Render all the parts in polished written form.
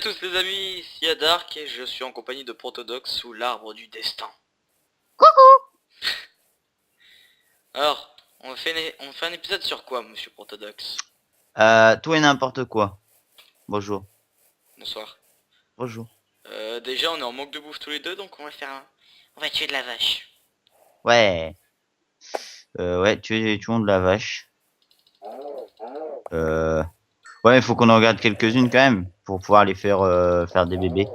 tous les amis, ici Adark et je suis en compagnie de Protodox sous l'arbre du destin. Coucou. Alors, on fait un épisode sur quoi, monsieur Protodox? Tout et n'importe quoi. Bonjour. Bonsoir. Bonjour. Déjà on est en manque de bouffe tous les deux, donc on va faire un... On va tuer de la vache. Ouais. Ouais, tuons de la vache. Ouais, il faut qu'on en regarde quelques-unes quand même pour pouvoir les faire faire des bébés.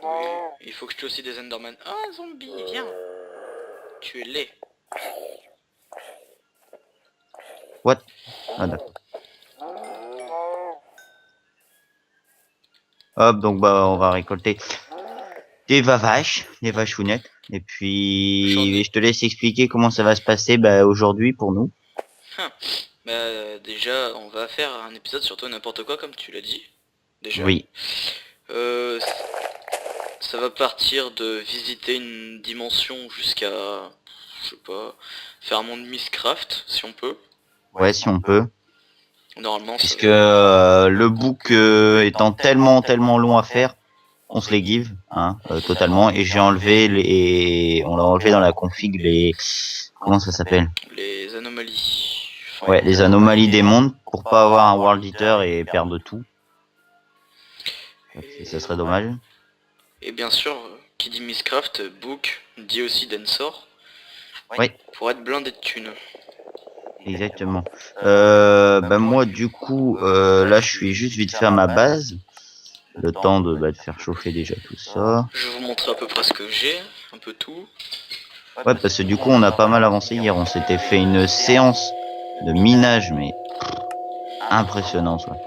Oui, il faut que je tue aussi des Enderman. Ah, un zombie, viens. Tuez-les. What? Ah d'accord. Hop, donc bah on va récolter des vachounettes. Et J'en puis ai... je te laisse expliquer comment ça va se passer aujourd'hui pour nous. Déjà, on va faire un épisode sur tout et n'importe quoi, comme tu l'as dit. Déjà. Oui. Euh, Ça va partir de visiter une dimension jusqu'à, je sais pas, faire un monde Mistcraft, si on peut. Ouais, si on peut. Normalement, ça Puisque va. le book étant tellement long à faire, on se les give totalement, et on l'a enlevé dans la config comment ça s'appelle, Les anomalies. Enfin, ouais, les anomalies des mondes, pour pas avoir un world eater et perdre tout. Ça serait dommage. Et bien sûr, qui dit Mistcraft, Book, dit aussi Densor, Oui, pour être blindé de thunes. exactement. Moi du coup là je suis juste vite faire ma base, le temps de faire chauffer déjà tout ça. Je vais vous montrer à peu près ce que j'ai, un peu tout. Ouais, parce que du coup on a pas mal avancé hier, on s'était fait une séance de minage mais impressionnant, ouais.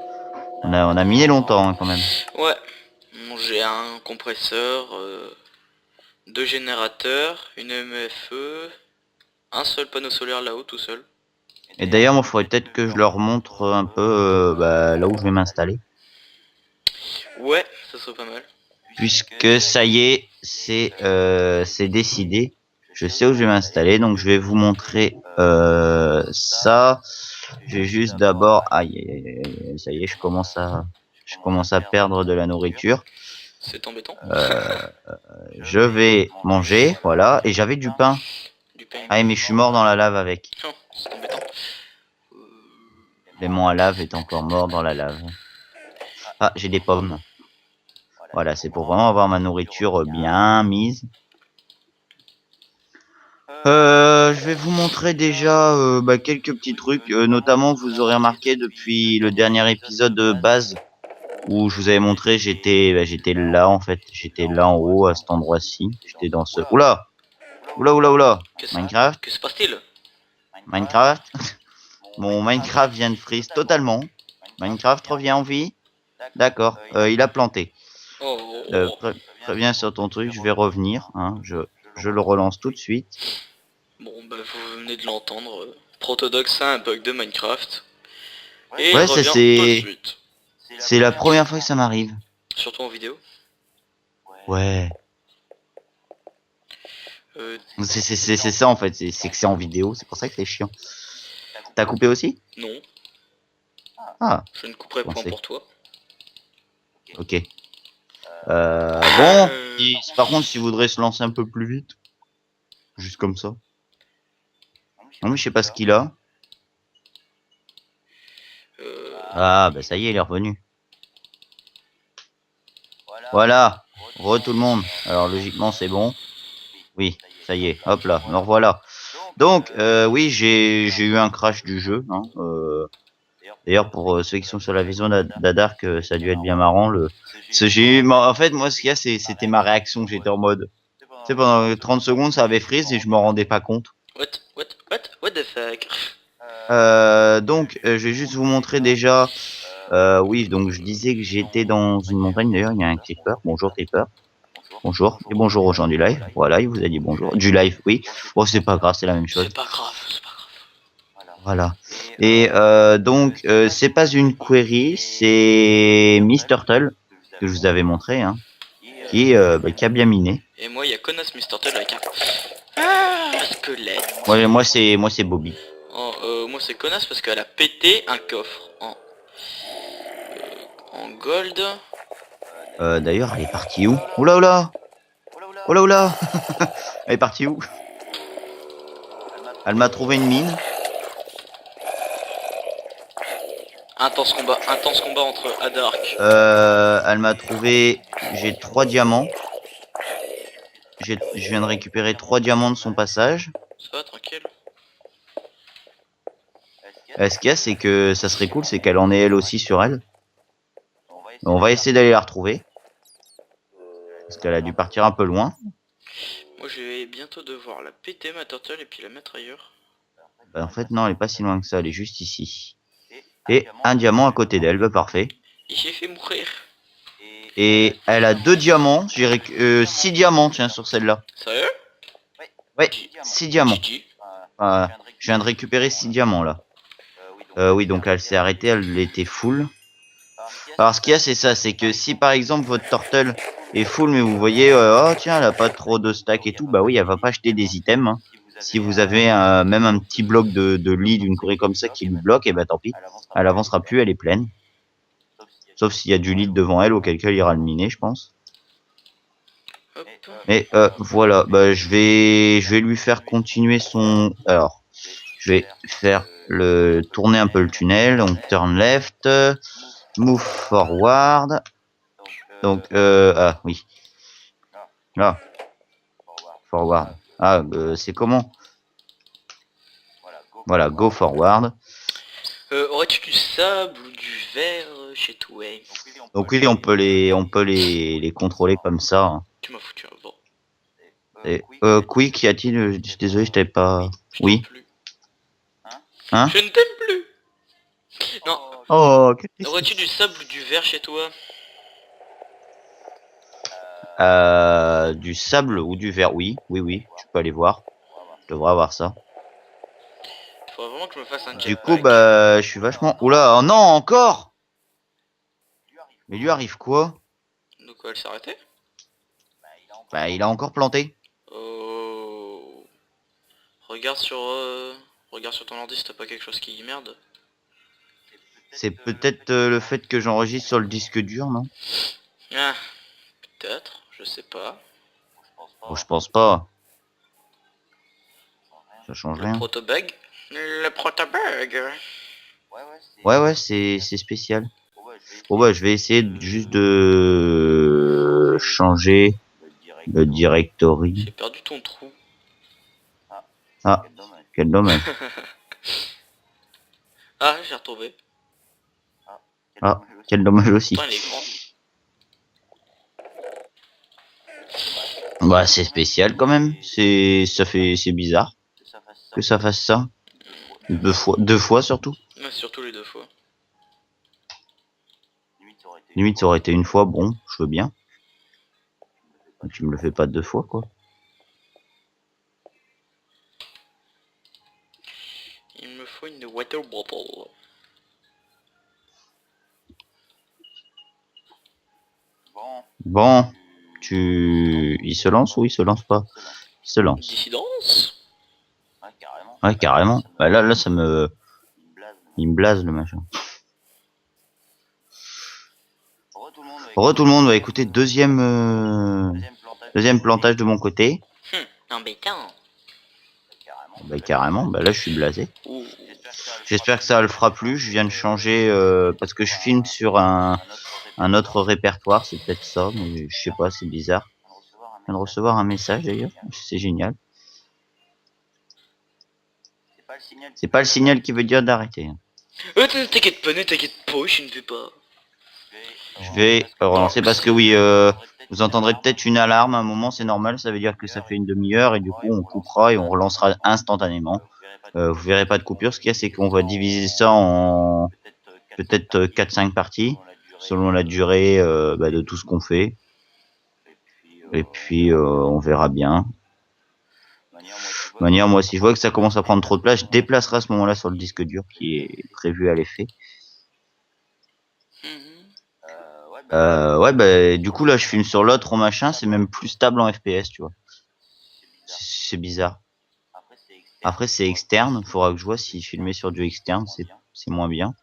On a miné longtemps quand même. Ouais, j'ai un compresseur, deux générateurs, une MFE, un seul panneau solaire là-haut tout seul. Et d'ailleurs, moi, il faudrait peut-être que je leur montre un peu là où je vais m'installer. Ouais, ça serait pas mal. Puisque ça y est, c'est décidé. Je sais où je vais m'installer, donc je vais vous montrer ça. Je vais juste d'abord... Aïe, ça y est, je commence à perdre de la nourriture. C'est embêtant. Je vais manger, voilà. Et j'avais du pain. Du pain. Ah, mais je suis mort dans la lave avec. Non, c'est embêtant. L'aimant à lave est encore mort dans la lave. Ah, j'ai des pommes. Voilà, c'est pour vraiment avoir ma nourriture bien mise. Je vais vous montrer déjà quelques petits trucs. Notamment, vous aurez remarqué depuis le dernier épisode de base où je vous avais montré, j'étais là en fait. J'étais là en haut à cet endroit-ci. J'étais dans ce... Oula. Minecraft. Que se passe-t-il? Minecraft. Mon Minecraft vient de freeze totalement. Minecraft revient en vie. D'accord. Il a planté. Oh. Préviens sur ton truc, je vais revenir. Je le relance tout de suite. Bon, bah vous venez de l'entendre. Protodox a un bug de Minecraft. Et Ouais, il revient tout de suite. c'est la première fois que ça m'arrive. Surtout en vidéo. Ouais. C'est ça en fait, c'est que c'est en vidéo, c'est pour ça que c'est chiant. T'as coupé aussi? Non, Ah, je ne couperai point pour toi. ok. Bon, par contre, si vous voudrez se lancer un peu plus vite, juste comme ça. Non mais je sais pas ce qu'il a. Ah, bah ça y est, il est revenu. Voilà, tout le monde. Alors logiquement c'est bon. Oui, ça y est, hop là, me revoilà. Donc, oui, j'ai eu un crash du jeu. D'ailleurs, pour ceux qui sont sur la vision d'Adark, ça a dû être bien marrant. En fait, moi, ce qu'il y a, c'était ma réaction. J'étais en mode... Tu sais, pendant 30 secondes, ça avait freeze et je m'en rendais pas compte. What the fuck? Donc, je vais juste vous montrer déjà... oui, donc je disais que j'étais dans une montagne. D'ailleurs, il y a un creeper. Bonjour, creeper. Bonjour. Et bonjour aux gens du live. Voilà, il vous a dit bonjour. Du live, oui. Bon, c'est pas grave, c'est la même chose. C'est pas grave, c'est pas grave. Voilà. Et donc, c'est pas une query, c'est Miss Turtle, que je vous avais montré, qui a bien miné. Et moi, il y a Conas Mr. Turtle avec un squelette. Moi c'est Bobby. Oh, moi, c'est Conas parce qu'elle a pété un coffre en gold. D'ailleurs, elle est partie où? Oula oula! Oula oula! Elle est partie où? Elle m'a trouvé une mine. Intense combat entre Adark. Elle m'a trouvé... J'ai 3 diamants. Je viens de récupérer 3 diamants de son passage. Ça va, tranquille. Ce qu'il y a, c'est que ça serait cool, c'est qu'elle en ait elle aussi sur elle. On va essayer d'aller la retrouver. Parce qu'elle a dû partir un peu loin. Moi je vais bientôt devoir la péter ma turtle et puis la mettre ailleurs. Bah, en fait non, elle est pas si loin que ça, elle est juste ici. Et un diamant à côté d'elle, bah parfait. Et j'ai fait mourir. Et elle a 2 diamants, j'ai 6 diamants tiens sur celle-là. Sérieux? Ouais, 6 diamants. GG. Je viens de récupérer 6 diamants là. Oui, donc elle s'est arrêtée, elle était full. Alors ce qu'il y a c'est ça, c'est que si par exemple votre turtle est full mais vous voyez, oh tiens elle a pas trop de stack et tout, bah oui elle va pas acheter des items. Hein. Si vous avez même un petit bloc de lit d'une courée comme ça qui lui bloque, et bah tant pis, elle avancera plus, elle est pleine. Sauf s'il y a du lead devant elle, auquel cas il ira le miner je pense. Hop. Mais voilà, bah je vais lui faire continuer son... Alors, je vais faire le tourner un peu le tunnel, donc turn left, move forward. Donc ah oui. Là. Forward. Ah c'est comment? Voilà, go forward. Aurais-tu du sable ou du verre chez toi? Donc oui, on peut les contrôler comme ça. Hein. Tu m'as foutu un vent. Et Quick, y a-t-il? Je suis désolé, je t'avais pas. Je Oui. t'aime plus. Hein? Je ne t'aime plus. Non. Oh. Aurais-tu du sable ou du verre chez toi? Du sable ou du verre? Oui, oui. Tu peux aller voir. Je devrais avoir ça. Il faudrait vraiment que je me fasse un jetpack. Du coup, bah, je suis vachement. Oula, oh non, encore! Mais lui arrive quoi? De quoi elle s'est arrêtée? Bah, il a encore planté. Oh. Regarde sur ton ordi si t'as pas quelque chose qui merde. C'est peut-être le fait que j'enregistre sur le disque dur, non? Ah, peut-être, je sais pas. Bon, je pense pas. Ça change rien. Protobug. Le protobug. Ouais, c'est spécial. Bon bah, je vais essayer juste de changer le directory. J'ai perdu ton trou. Ah, quel dommage. Ah, j'ai retrouvé. Ah, quel dommage aussi. Putain, il est grand. Bah, c'est spécial quand même. C'est bizarre que ça fasse ça. Deux fois surtout. Ouais, surtout les deux fois. Limite, ça aurait été une fois, bon, je veux bien. Mais tu me le fais pas 2 fois, quoi. Il me faut une water bottle. Bon, il se lance ou il se lance pas? Il se lance. Dissidence? Ouais, carrément. Bah là, ça me... Il me blase, le machin. Re tout le monde, va écouter deuxième plantage de mon côté. Embêtant. Bah carrément, bah là je suis blasé. Ouh. J'espère que ça le fera plus. Je viens de changer parce que je filme sur un autre répertoire, c'est peut-être ça, mais je sais pas, c'est bizarre. Je viens de recevoir un message d'ailleurs, c'est génial. C'est pas le signal qui veut dire d'arrêter. T'inquiète pas, je ne vais pas. Je vais relancer parce que oui, vous entendrez peut-être une alarme à un moment, c'est normal, ça veut dire que ça fait une demi-heure et du coup on coupera et on relancera instantanément. Vous verrez pas de coupure, ce qu'il y a c'est qu'on va diviser ça en peut-être 4-5 parties, selon la durée de tout ce qu'on fait. Et puis on verra bien. De manière, moi si je vois que ça commence à prendre trop de place, je déplacerai à ce moment-là sur le disque dur qui est prévu à l'effet. Ouais, bah, du coup, là, je filme sur l'autre machin, c'est même plus stable en FPS, tu vois. C'est bizarre. Après, c'est externe, faudra que je vois si filmer sur du externe, c'est moins bien.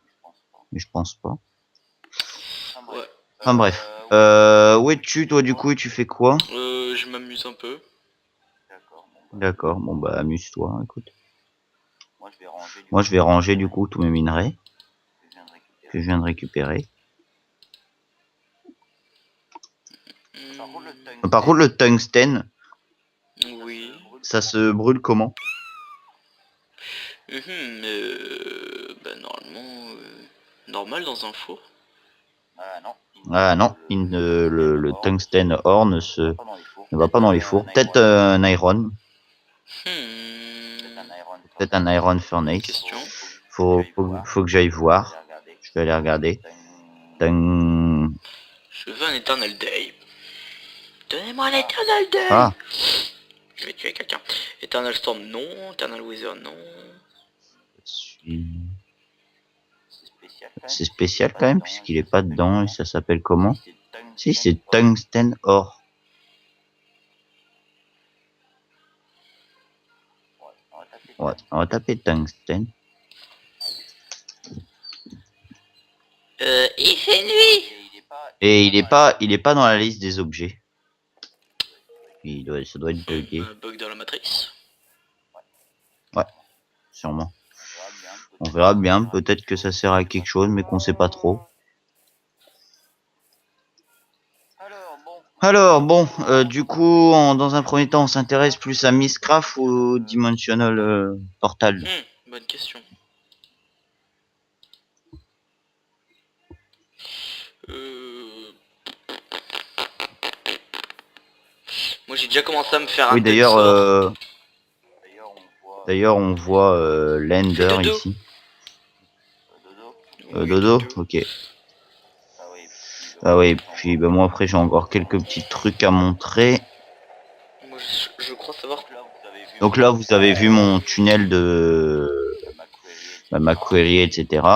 Mais je pense pas. Ouais. Enfin bref. Où es-tu toi du coup et tu fais quoi? Je m'amuse un peu. D'accord, bon bah amuse-toi, écoute. Moi je vais ranger du coup tous mes minerais que je viens de récupérer. Par contre le tungstène, Oui. ça se brûle comment? Bah normalement, normal dans un four. Ah non, le tungstène or ne va pas dans les fours. Peut-être un iron. Peut-être un iron furnace. Question. Faut que j'aille voir. Je vais aller regarder. Je veux un Eternal Day. Donnez-moi un Eternal Day. Ah, Je vais tuer quelqu'un. Eternal Storm non. Eternal Wither non. c'est spécial quand même puisqu'il est pas dedans et ça s'appelle comment? Si, c'est tungstène or. Ouais, on va taper tungstène. Il fait nuit. Et il est pas dans la liste des objets. Ça doit être bugué. Un bug dans la matrice. Ouais, sûrement. On verra bien, peut-être que ça sert à quelque chose, mais qu'on sait pas trop. Alors bon, du coup, dans un premier temps, on s'intéresse plus à Mistcraft ou au Dimensional Portal. Bonne question. Moi j'ai déjà commencé à me faire un Oui, tel sort. d'ailleurs, on voit Lender Fais dodo. ici. Oui, Dodo, ok. Ah oui, puis bah, moi après j'ai encore quelques petits trucs à montrer. Moi je crois savoir. Donc là, vous avez vu mon tunnel de McQuery, etc.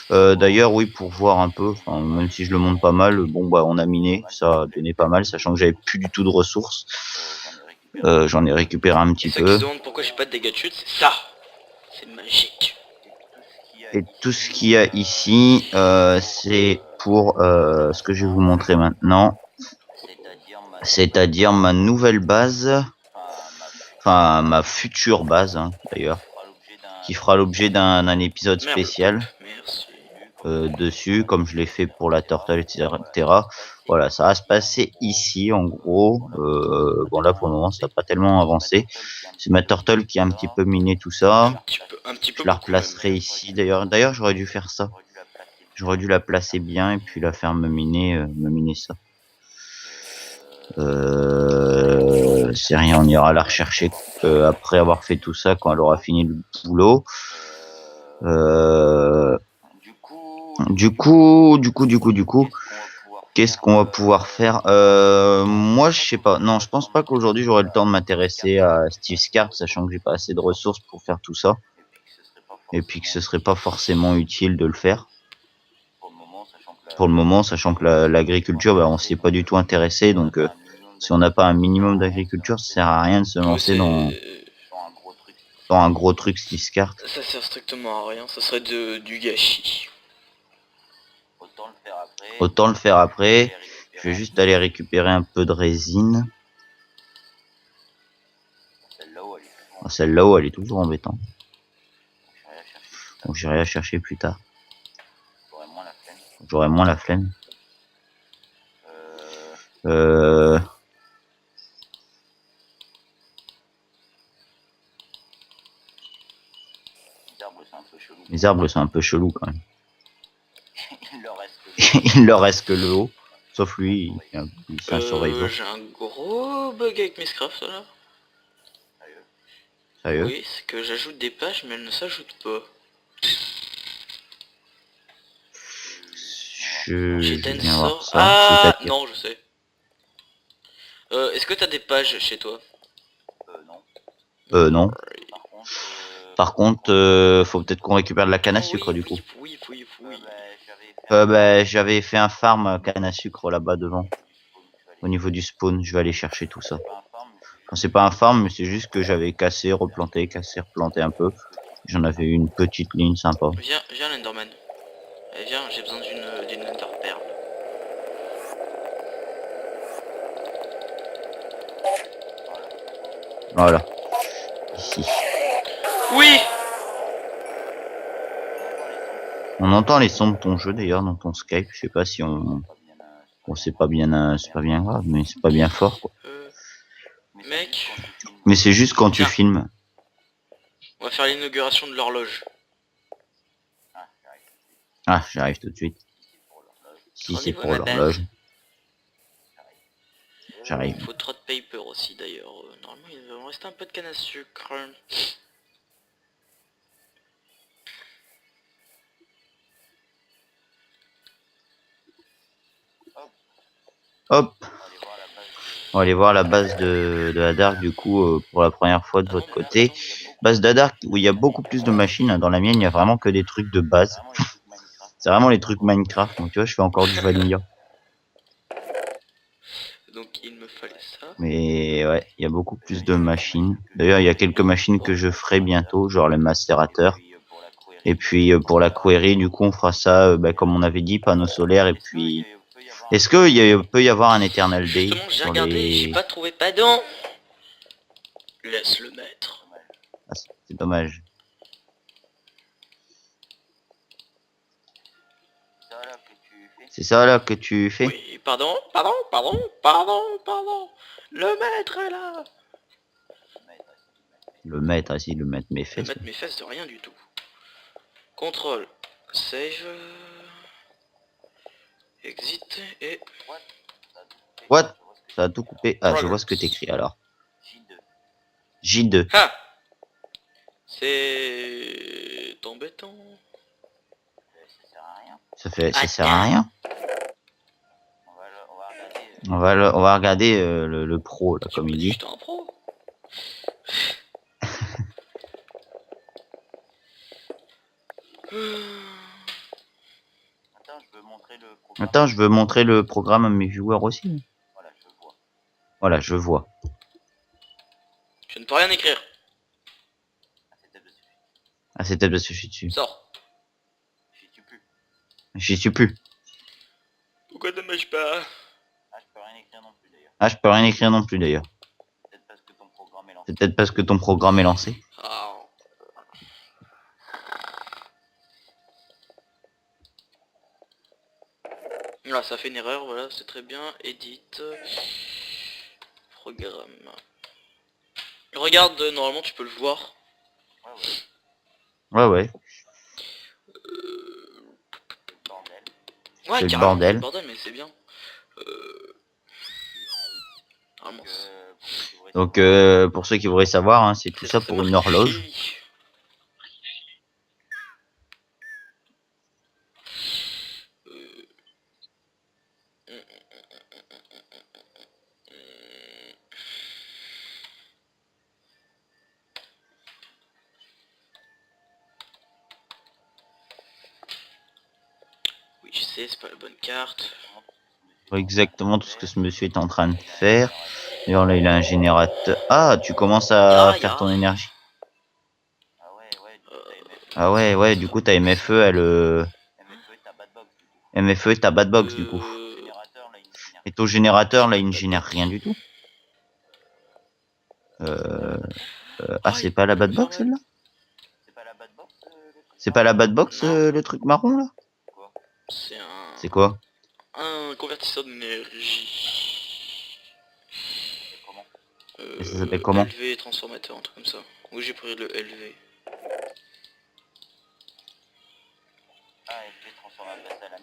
D'ailleurs, oui, pour voir un peu, même si je le montre pas mal, bon bah on a miné, ça a donné pas mal, sachant que j'avais plus du tout de ressources. J'en ai récupéré un petit Et ceux peu. qui se demandent pourquoi j'ai pas de dégâts de chute, c'est ça. C'est magique. Et tout ce qu'il y a ici, c'est pour ce que je vais vous montrer maintenant, c'est-à-dire ma nouvelle base, enfin ma future base hein, d'ailleurs, qui fera l'objet d'un épisode spécial. Merci. Dessus, comme je l'ai fait pour la Turtle, etc. Voilà, ça va se passer ici, en gros. Bon, là, pour le moment, ça n'a pas tellement avancé. C'est ma Turtle qui a un petit peu miné tout ça. Un petit peu Je la beaucoup, même. replacerai ici. D'ailleurs, j'aurais dû faire ça. J'aurais dû la placer bien et puis la faire me miner ça. C'est rien, on ira la rechercher après avoir fait tout ça, quand elle aura fini le boulot. Du coup, qu'est-ce qu'on va pouvoir faire? Moi, je sais pas. Non, je pense pas qu'aujourd'hui j'aurai le temps de m'intéresser à Steve Scarp, sachant que j'ai pas assez de ressources pour faire tout ça. Et puis que ce serait pas forcément utile de le faire. Pour le moment, sachant que l'agriculture, bah, on s'y est pas du tout intéressé. Donc, si on n'a pas un minimum d'agriculture, ça sert à rien de se lancer dans un gros truc Steve Scarp. Ça sert strictement à rien. Ça serait du gâchis. Autant le faire après. Je vais juste aller récupérer un peu de résine. Celle-là-haut, elle est toujours embêtante. Donc j'irai la chercher plus tard. J'aurai moins la flemme. Les arbres, c'est un peu chelou quand même. Il leur reste que le haut. Sauf lui, c'est un survivor. J'ai un gros bug avec Minecraft là. Sérieux? Oui, c'est que j'ajoute des pages mais elles ne s'ajoutent pas. Je viens voir ça. Ah non, je sais. Est-ce que t'as des pages chez toi? Non. Par contre, faut peut-être qu'on récupère de la canne à sucre du coup. Oui. J'avais fait un farm canne à sucre là-bas devant. Au niveau du spawn, je vais aller chercher tout ça. Enfin, c'est pas un farm, mais c'est juste que j'avais cassé, replanté un peu. J'en avais une petite ligne sympa. Viens l'Enderman. Viens, j'ai besoin d'une Ender Pearl. Voilà. Ici. Oui. On entend les sons de ton jeu d'ailleurs dans ton Skype. Je sais pas si on. Bon, c'est pas bien grave, mais c'est pas bien fort quoi. Mec, Mais c'est juste quand tu Tiens. filmes. on va faire l'inauguration de l'horloge. Ah, j'arrive tout de suite. Si c'est Rendez-vous à pour ma l'horloge, base. j'arrive. Il faut trop de paper aussi d'ailleurs. Normalement il va me rester un peu de canne à sucre. Hop. On va aller voir la base de Hadark du coup pour la première fois de votre côté. Base d'Hadark où il y a beaucoup plus de machines. Dans la mienne, il y a vraiment que des trucs de base. C'est vraiment les trucs Minecraft. Donc tu vois, je fais encore du vanilla. Donc il me fallait ça. Mais ouais, il y a beaucoup plus de machines. D'ailleurs, il y a quelques machines que je ferai bientôt, genre les macérateurs. Et puis pour la query, du coup, on fera ça, comme on avait dit, panneaux solaires. Et puis, est-ce qu'il peut y avoir un Eternal Day Justement j'ai sur regardé et j'ai les... pas trouvé padon. Laisse le mettre. Ah, c'est dommage. C'est ça là que tu fais? Oui, pardon. Le maître est là. Le mettre, ah si, le mettre mes Je vais fesses. mettre mes fesses de rien du tout. Contrôle. Save. Exit et... What? Ça a tout coupé. Ah, je vois Progress. ce que t'écris alors. J2. Ah. C'est embêtant. Ça sert à rien. On va regarder le pro là, Tu comme m'as il dit que dit. j'étais un pro. Attends, je veux montrer le programme à mes viewers aussi. Voilà, je vois. Je ne peux rien écrire. Ah, c'est peut-être parce que je suis dessus. Sors. J'y suis plus. Pourquoi ne m'ai-je pas? Ah, je peux rien écrire non plus d'ailleurs. C'est peut-être parce que ton programme est lancé. Ah. Là, ça fait une erreur, voilà, c'est très bien. Edit. Programme. Regarde, normalement tu peux le voir. Ouais, ouais. Ouais, C'est le carrément, c'est bordel. le bordel, mais c'est bien. Normalement, Donc, pour ceux qui voudraient savoir, hein, c'est tout ça pour une horloge. Oui, je sais, c'est pas la bonne carte. Exactement tout ce que ce monsieur est en train de faire. D'ailleurs, là, il a un générateur. Ah, tu commences à faire ton énergie. Ah ouais, ouais, du coup, ta MFE, elle... MFE est ta bad box, du coup. Et ton générateur, là, il ne génère rien du tout. Ah, c'est pas la bad box, celle-là? C'est pas la bad box, le truc marron, là? C'est C'est quoi? un convertisseur d'énergie. Et ça s'appelle comment? LV transformateur, un truc comme ça. Oui, j'ai pris le LV.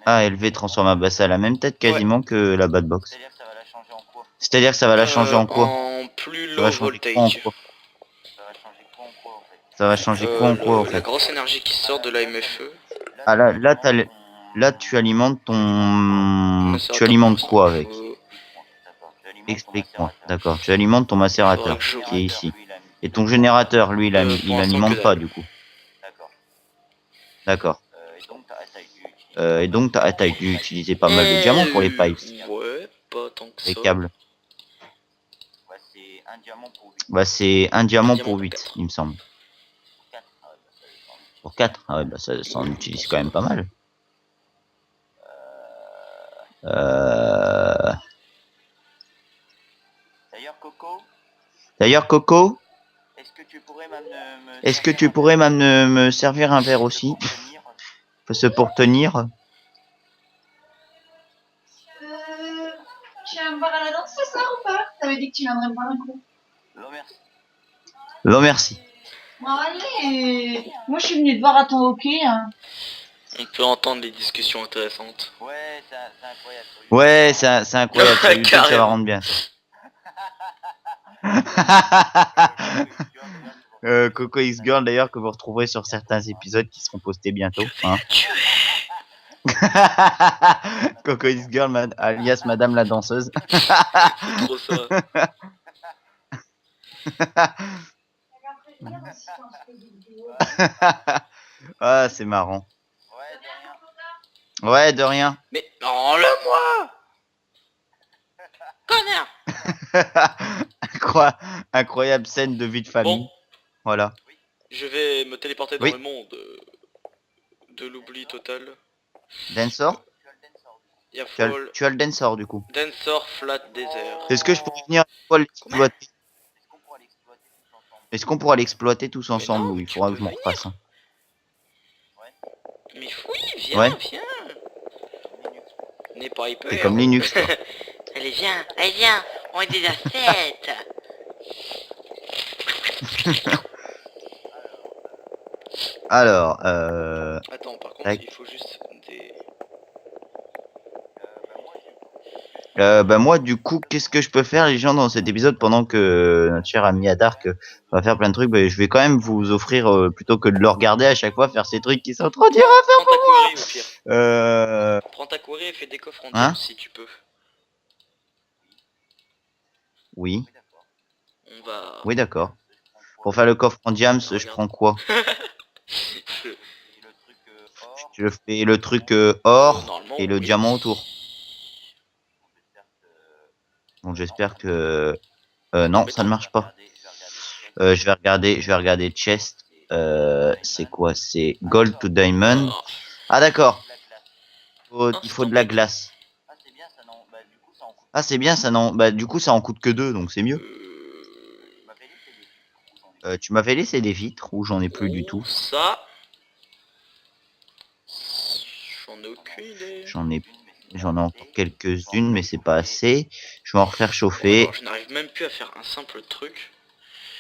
Ah, LV transforme à basse à la même tête quasiment que la bad box. C'est-à-dire que ça va la changer en quoi? En plus Ça va low changer quoi en voltage. quoi? Ça va changer quoi en quoi en La fait? grosse énergie qui sort de la MFE. Ah là tu alimentes ton... Tu alimentes quoi avec? Explique-moi. D'accord. Tu alimentes ton macérateur qui est ici. Et ton générateur, lui, il alimente pas du coup. D'accord. Et donc t'as dû utiliser pas mal de diamants pour les pipes. Ouais, pas tant que Les ça. câbles. Bah c'est un diamant pour 8, il me semble. Pour 4? Ah ouais, bah ça en utilise quand même pas mal. D'ailleurs, Coco, Est-ce que tu pourrais me servir un verre aussi? C'est pour tenir. Tu viens me voir à la danse ce soir ou pas? T'avais dit que tu viendrais me voir un coup. Non, merci. Bon, allez. Moi, je suis venue te voir à ton hockey. Hein. On peut entendre les discussions intéressantes. Ouais, c'est incroyable. Sur YouTube, ça va Carrément. rendre bien. Coco X Girl d'ailleurs que vous retrouverez sur certains épisodes qui seront postés bientôt. Hein. Coco X Girl alias Madame la danseuse. C'est trop ça. Ah, c'est marrant. Ouais, de rien. Mais enlève-moi, connard. Incroyable scène de vie de famille. Bon, Voilà. je vais me téléporter dans Oui. le monde de l'oubli total. Dansor Il y a tu as le Dansor du coup. Dansor Flat Desert. Est-ce que je pourrais venir l'exploiter? Est-ce qu'on pourra l'exploiter tous ensemble? non, Oui, il tu faudra peux que je m'en venir. refasse. Hein. Mais oui, viens, Ouais. viens. N'est pas hyper. T'es comme Linux, toi. Allez, viens, on est déjà 7. Alors, Attends, par contre, tac. il faut juste des... Bah moi du coup qu'est-ce que je peux faire les gens dans cet épisode pendant que notre cher ami Adark va faire plein de trucs, bah, je vais quand même vous offrir plutôt que de le regarder à chaque fois faire ces trucs qui sont trop durs à faire. Prends ta query au pire. Prends ta query et fais des coffres en Hein diamant si tu peux. Oui, On va... oui d'accord. Pour faire le coffre en diams, je prends quoi? Je fais le truc or Normalement, et le oui. diamant autour. Donc j'espère que non, ça ne marche pas. Je vais regarder chest. C'est quoi? C'est gold to diamond. Oh. Ah d'accord. Non, Il c'est faut de la embêtant. glace. Ah c'est bien ça non. Bah du coup ça en coûte que 2 donc c'est mieux. Tu m'avais laissé des vitres ou j'en ai plus du tout. Ça... J'en ai aucune idée. J'en ai encore quelques-unes mais c'est pas assez. Je vais en refaire chauffer. Alors, je n'arrive même plus à faire un simple truc.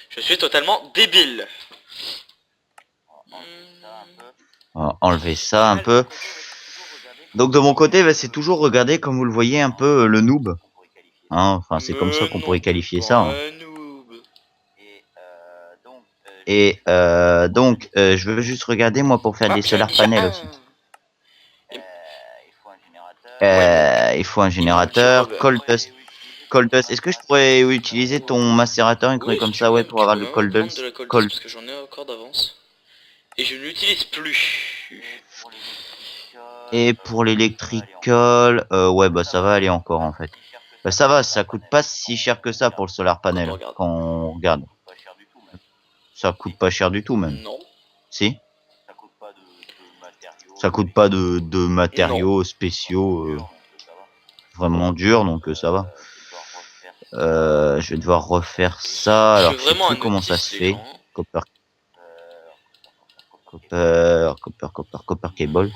Je suis totalement débile. On va enlever ça un peu. Donc de mon côté, bah, c'est toujours regarder comme vous le voyez un peu le noob. Hein, enfin c'est comme ça qu'on pourrait qualifier ça. Hein. Et donc je veux juste regarder moi pour faire des solar panels aussi. Il faut un générateur. Cold dust. Est-ce que je pourrais utiliser ton macérateur, une truc comme ça, ouais, pour avoir le cold dust? Parce que j'en ai encore d'avance. Et je ne l'utilise plus. Et pour l'électrical, ouais, bah ça va aller encore en fait. Bah ça va, ça coûte pas si cher que ça pour le solar panel quand on regarde. Ça coûte pas cher du tout même. Non. Si. Ça coûte pas de matériaux spéciaux vraiment durs, donc ça va. Je vais devoir refaire ça. Alors je sais plus comment ça se fait. Copper cable.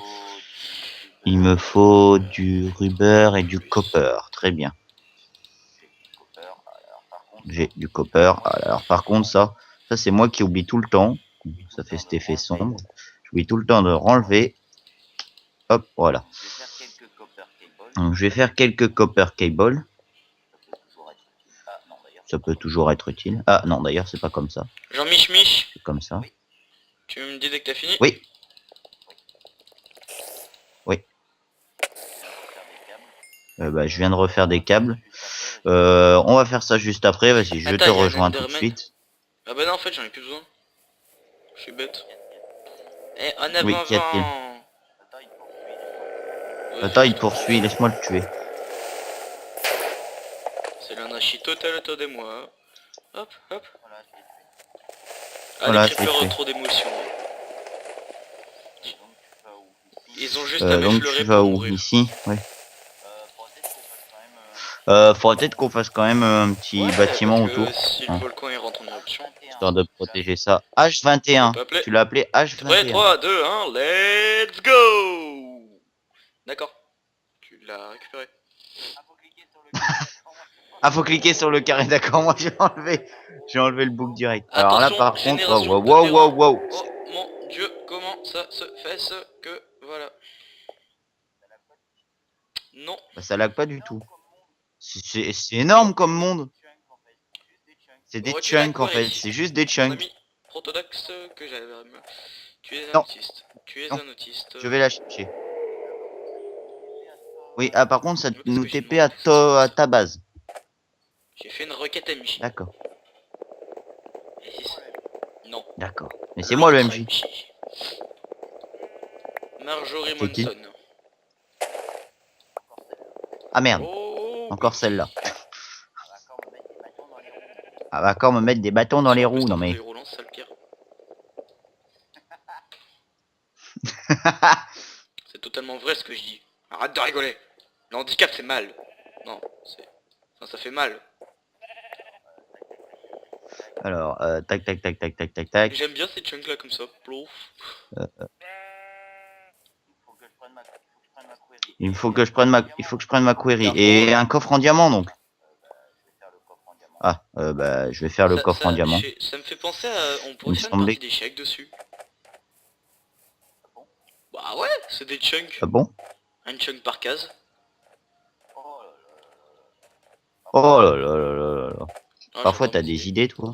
Il me faut du rubber et du copper. Très bien. J'ai du copper. Alors par contre ça c'est moi qui oublie tout le temps. Ça fait cet effet sombre. J'oublie tout le temps de renlever. Hop, voilà. Donc je vais faire quelques copper cable. Ça peut toujours être utile. Ah non, d'ailleurs c'est pas comme ça. Jean-Mich. C'est comme ça. Tu me dis dès que t'as fini? Oui. Oui. Bah, je viens de refaire des câbles. On va faire ça juste après. Vas-y, je te rejoins tout de suite. Ah bah non, en fait, j'en ai plus besoin. Je suis bête. Eh, en avant, oui, qu'y a-t-il? Attends, il poursuit. Laisse-moi le tuer. C'est l'anarchie totale autour de moi. Hop, hop. Ah, voilà, les creepers trop d'émotion. Ils ont juste à donc m'effleurer tu vas pour où? mourir. Ici, ouais. Faudrait peut-être qu'on fasse quand même un petit bâtiment autour. Si le volcan il rentre en éruption. histoire de protéger ça. H21. On peut appeler. Tu l'as appelé Prêt, H21. 3, 2, 1, let's go. D'accord. Tu l'as récupéré. Ah, faut cliquer sur le carré, d'accord, moi j'ai enlevé le bouc direct. Alors là, Attention, par contre, génération wow, de wow, terrain. wow, wow. Oh mon dieu, comment ça se fait ce que... Voilà. Non. Bah, ça lag pas du tout. C'est énorme comme monde. C'est des Refus chunks en fait, d'acquérir. c'est juste des Mon chunks. ami Protodox que j'avais... Tu es un Non. autiste. Tu es Non. un autiste. Je vais la chercher. Oui, ah par contre, ça Oui, parce nous que j'ai TP demandé que ça soit à ça. ta base. J'ai fait une requête MJ. D'accord, Et si c'est- Non. d'accord. Mais c'est moi le L'autre MJ. Marjorie C'est qui? Monson. Ah merde, Oh, encore celle-là. Ah va encore me mettre des bâtons dans les roues, non mais. Les roulants, c'est ça le pire. C'est totalement vrai ce que je dis. Arrête de rigoler. Le handicap c'est mal. Non, c'est... Enfin, ça fait mal. Alors, tac, tac, tac, tac, tac, tac, tac. J'aime bien ces chunks là comme ça. Plouf. Il faut que je prenne ma query. Et un coffre en diamant donc. Ah, bah, je vais faire le coffre en diamant. Ça me fait penser à... On pourrait me faire une semblait- partie d'échecs dessus. Bah ouais, c'est des chunks. Ah bon? Un chunk par case. Oh là là là là là là. Ah, Parfois j'adore t'as mes des idées toi.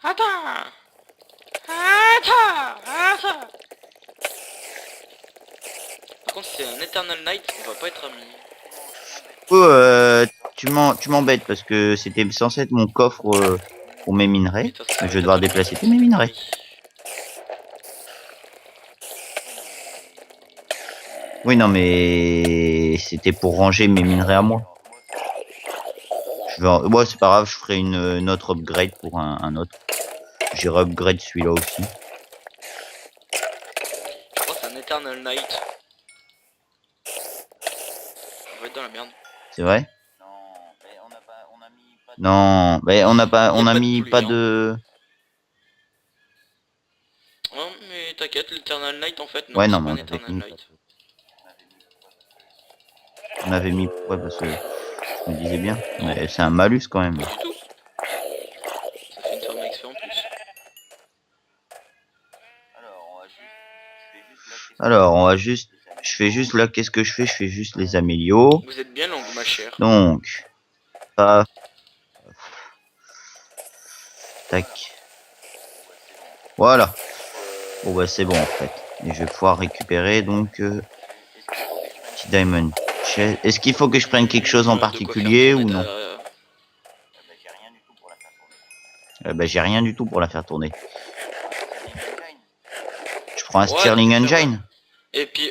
Attends. Attends. Par contre, si c'est un Eternal Night, on va pas être amis. Oh, tu m'embêtes parce que c'était censé être mon coffre pour mes minerais. Mais de toute façon, Mais je vais devoir déplacer tous mes minerais. Oui, non, mais c'était pour ranger mes minerais à moi. Ouais, c'est pas grave, je ferai une autre upgrade pour un autre. J'irai upgrade celui-là aussi. Je crois que c'est un Eternal Night. On va être dans la merde. C'est vrai? Non, mais on a mis pas de... Non, mais t'inquiète, l'Eternal Night en fait, non, Ouais, c'est non, pas mais un on avait Eternal mis... Night. On avait mis... Ouais, parce que je me disais bien. Mais c'est un malus quand même. Pas du tout. Ça fait une ferme XP en plus. Alors, on va juste... Je fais juste là, qu'est-ce que je fais? Je fais juste les amélios. Vous êtes bien longue, ma chère. Donc... Paf. Tac. Voilà. Bon bah c'est bon en fait. Et je vais pouvoir récupérer donc... petit diamond chest. Est-ce qu'il faut que je prenne quelque chose en De quoi particulier faire ou tourner non? Bah j'ai rien du tout pour la faire tourner. Je prends un Ouais, Stirling c'est vrai. Engine. Et puis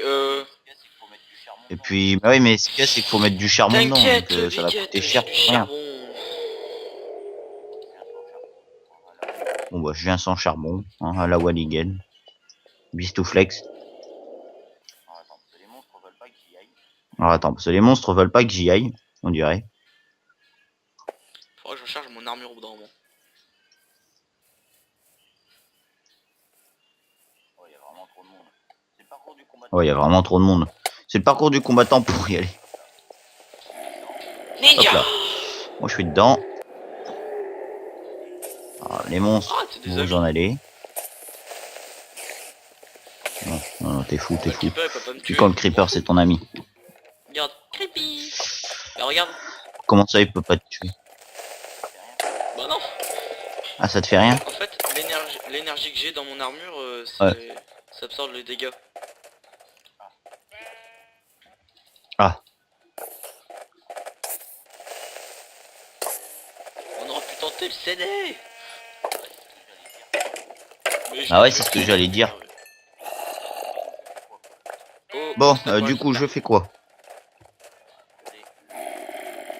Et puis, bah oui, mais ce qu'il y a, c'est qu'il faut mettre du charbon dedans, t'inquiète, donc ça va Biquette, coûter j'ai cher du pour rien. charbon. Bon bah je viens sans charbon, hein, à la Walligan. Bistouflex. Alors attends, parce que les monstres veulent pas que j'y aille, on dirait. Faudra que je recharge mon armure au bout d'un moment. Ouais, il y a vraiment trop de monde. C'est le parcours du combattant pour y aller. Hop Ninja. là. Moi je suis dedans. Alors, les monstres, Ah, c'est des vous amis. en allez. Non, non, non, t'es fou, t'es Le fou. creeper, il peut pas me Puis tuer. quand le creeper c'est ton ami. Regarde, creepy. Bah regarde. Comment ça il peut pas te tuer? Bah non. Ah ça te fait rien? En fait, l'énergie que j'ai dans mon armure, Ouais. ça absorbe les dégâts. Ah. On aurait pu tenter le CD. Mais je Ah ouais, l'ai c'est ce fait. que j'allais dire. Oh, Bon, c'est pas du mal. coup je fais quoi?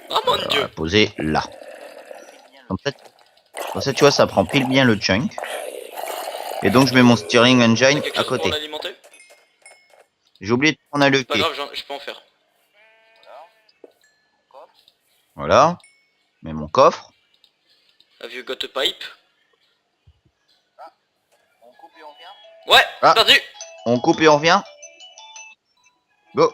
Oh mon On va dieu. poser là. Comme ça, tu vois, ça prend pile bien le chunk. Et donc je mets mon Stirling T'as Engine quelque à chose pour côté. l'alimenter? J'ai oublié de prendre un C'est pas levier. grave, je peux en faire. Voilà. Mets mon coffre. Have you got a pipe? Ouais, Ah. c'est parti. On coupe et on revient. Go.